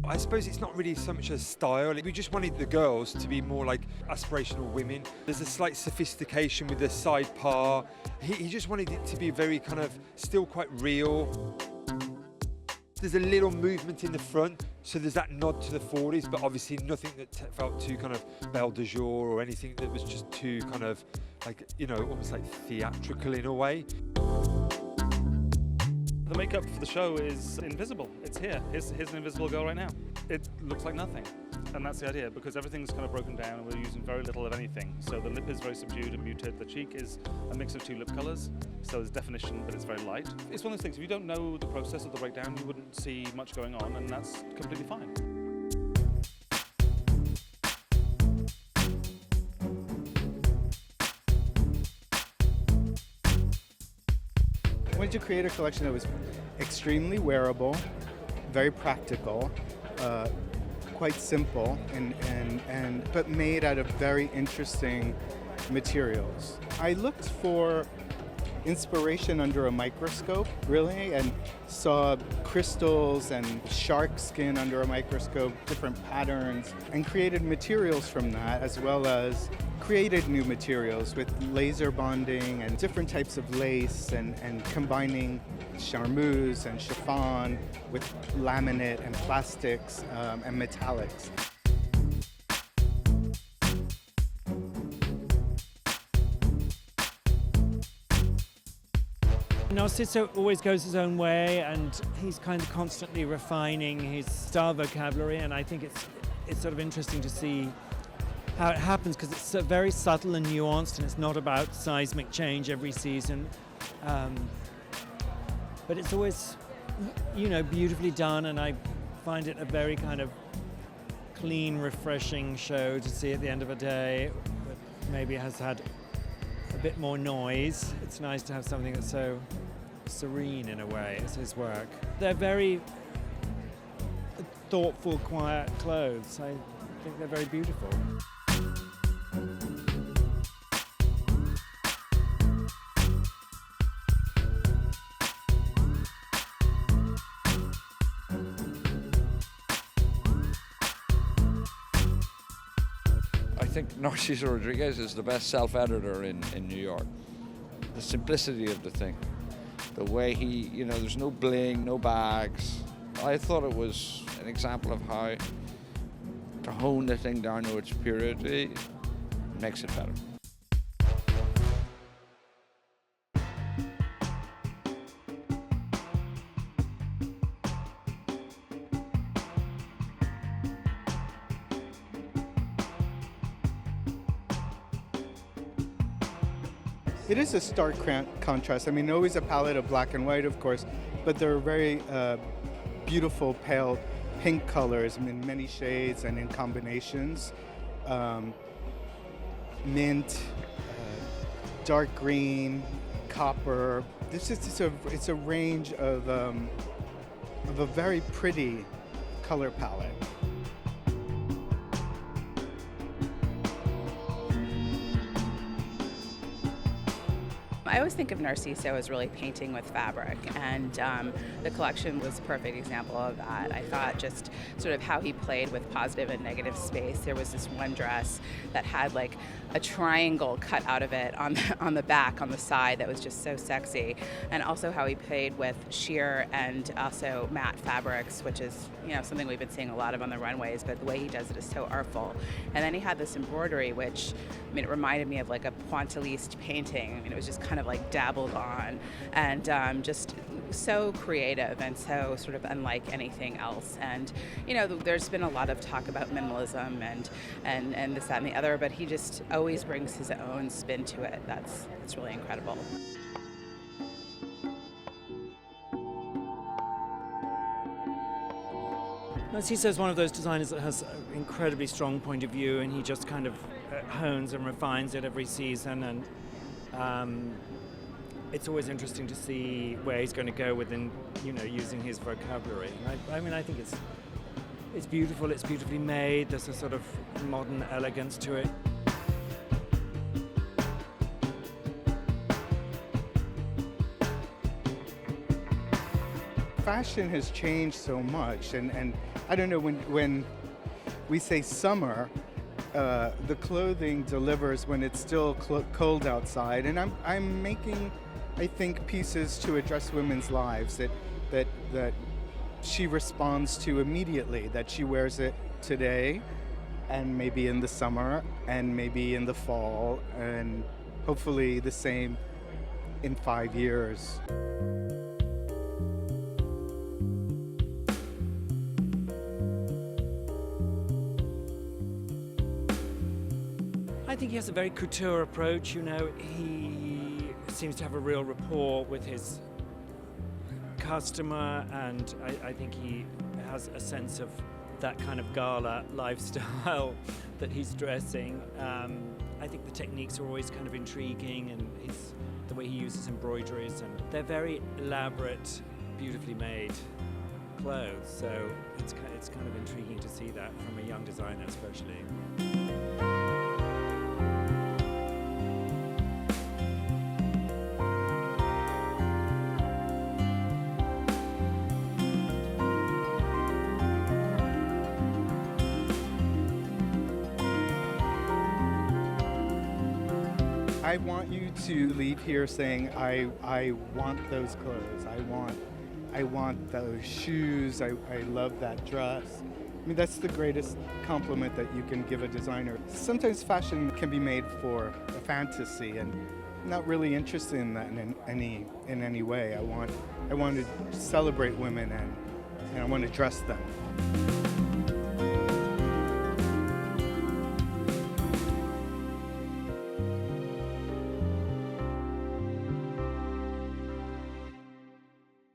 I suppose it's not really so much a style. We just wanted the girls to be more like aspirational women. There's a slight sophistication with the side part. He just wanted it to be very kind of still quite real. There's a little movement in the front, so there's that nod to the 40s, but obviously nothing that felt too kind of belle de jour or anything that was just too kind of like, you know, almost like theatrical in a way. The makeup for the show is invisible. It's here. Here's an invisible girl right now. It looks like nothing. And that's the idea, because everything's kind of broken down and we're using very little of anything. So the lip is very subdued and muted. The cheek is a mix of two lip colors. So there's definition, but it's very light. It's one of those things, if you don't know the process of the breakdown, you wouldn't see much going on, and that's completely fine. I wanted to create a collection that was extremely wearable, very practical, quite simple, but made out of very interesting materials. I looked for inspiration under a microscope, really, and saw crystals and shark skin under a microscope, different patterns, and created materials from that, as well as created new materials with laser bonding and different types of lace and combining charmeuse and chiffon with laminate and plastics and metallics. Narciso always goes his own way, and he's kind of constantly refining his style vocabulary, and I think it's sort of interesting to see how it happens, because it's very subtle and nuanced, and it's not about seismic change every season. But it's always, you know, beautifully done, and I find it a very kind of clean, refreshing show to see at the end of a day that maybe has had a bit more noise. It's nice to have something that's so serene in a way. It's his work. They're very thoughtful, quiet clothes. I think they're very beautiful. I think Narciso Rodriguez is the best self-editor in New York. The simplicity of the thing, the way he, you know, there's no bling, no bags. I thought it was an example of how to hone the thing down to its purity makes it better. It is a stark contrast. I mean, always a palette of black and white, of course, but there are very beautiful pale pink colors in many shades and in combinations. Mint, dark green, copper. It's a range of a very pretty color palette. I always think of Narciso as really painting with fabric, and the collection was a perfect example of that. I thought just sort of how he played with positive and negative space. There was this one dress that had like a triangle cut out of it on the back, on the side, that was just so sexy, and also how he played with sheer and also matte fabrics, which is, you know, something we've been seeing a lot of on the runways, but the way he does it is so artful. And then he had this embroidery, which, I mean, it reminded me of like a pointilliste painting. I mean, it was just kind of like dabbled on, and just so creative and so sort of unlike anything else. And, you know, there's been a lot of talk about minimalism and this, that, and the other, but he just always brings his own spin to it. That's really incredible. Narciso is one of those designers that has an incredibly strong point of view, and he just kind of hones and refines it every season, and it's always interesting to see where he's going to go within, you know, using his vocabulary. I mean, I think it's beautiful, it's beautifully made, there's a sort of modern elegance to it. Fashion has changed so much, and I don't know, when we say summer, the clothing delivers when it's still cold outside, and I'm making, I think, pieces to address women's lives that she responds to immediately, that she wears it today and maybe in the summer and maybe in the fall, and hopefully the same in 5 years. I think he has a very couture approach. You know, he seems to have a real rapport with his customer, and I think he has a sense of that kind of gala lifestyle that he's dressing. I think the techniques are always kind of intriguing, and the way he uses embroideries, and they're very elaborate, beautifully made clothes. So it's kind of intriguing to see that from a young designer, especially. I want you to leave here saying, I want those clothes. I want those shoes. I love that dress. I mean, that's the greatest compliment that you can give a designer. Sometimes fashion can be made for a fantasy, and I'm not really interested in that in any way. I want to celebrate women, and I want to dress them.